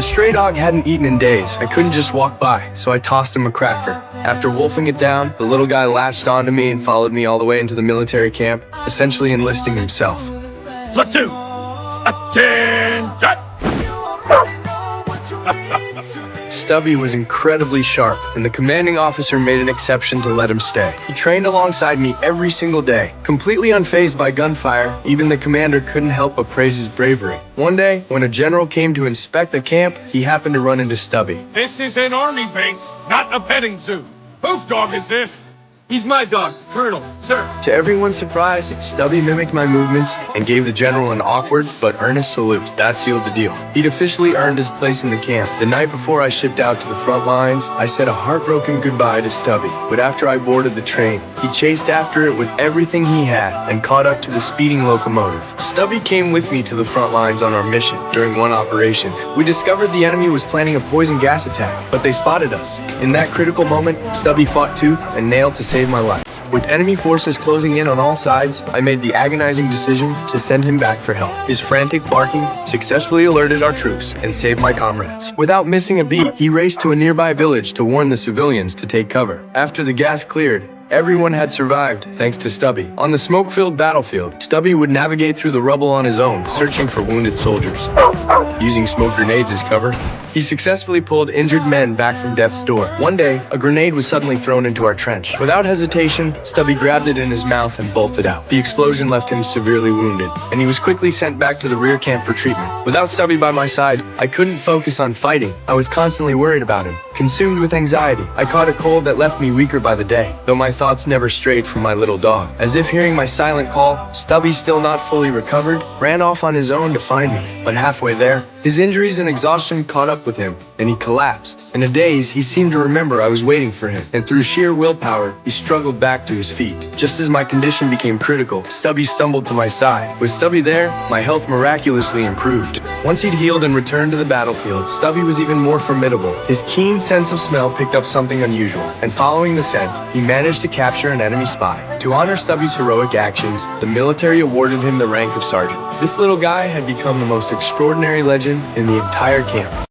The stray dog hadn't eaten in days. I couldn't just walk by, so I tossed him a cracker. After wolfing it down, the little guy latched onto me and followed me all the way into the military camp, essentially enlisting himself. Platoon! Attention! Stubby was incredibly sharp, and the commanding officer made an exception to let him stay. He trained alongside me every single day, completely unfazed by gunfire. Even the commander couldn't help but praise his bravery. One day, when a general came to inspect the camp, he happened to run into Stubby. This is an army base, not a petting zoo. Whose dog is this? He's my dog, Colonel, sir. To everyone's surprise, Stubby mimicked my movements and gave the general an awkward but earnest salute. That sealed the deal. He'd officially earned his place in the camp. The night before I shipped out to the front lines, I said a heartbroken goodbye to Stubby. But after I boarded the train, he chased after it with everything he had and caught up to the speeding locomotive. Stubby came with me to the front lines on our mission. During one operation, we discovered the enemy was planning a poison gas attack, but they spotted us. In that critical moment, Stubby fought tooth and nail to save my life. With enemy forces closing in on all sides, I made the agonizing decision to send him back for help. His frantic barking successfully alerted our troops and saved my comrades. Without missing a beat, he raced to a nearby village to warn the civilians to take cover. After the gas cleared, everyone had survived, thanks to Stubby. On the smoke-filled battlefield, Stubby would navigate through the rubble on his own, searching for wounded soldiers. Using smoke grenades as cover, he successfully pulled injured men back from death's door. One day, a grenade was suddenly thrown into our trench. Without hesitation, Stubby grabbed it in his mouth and bolted out. The explosion left him severely wounded, and he was quickly sent back to the rear camp for treatment. Without Stubby by my side, I couldn't focus on fighting. I was constantly worried about him, consumed with anxiety. I caught a cold that left me weaker by the day, though my thoughts never strayed from my little dog. As if hearing my silent call, Stubby, still not fully recovered, ran off on his own to find me. But halfway there, his injuries and exhaustion caught up with him, and he collapsed. In a daze, he seemed to remember I was waiting for him, and through sheer willpower, he struggled back to his feet. Just as my condition became critical, Stubby stumbled to my side. With Stubby there, my health miraculously improved. Once he'd healed and returned to the battlefield, Stubby was even more formidable. His keen sense of smell picked up something unusual, and following the scent, he managed to capture an enemy spy. To honor Stubby's heroic actions, the military awarded him the rank of sergeant. This little guy had become the most extraordinary legend in the entire camp.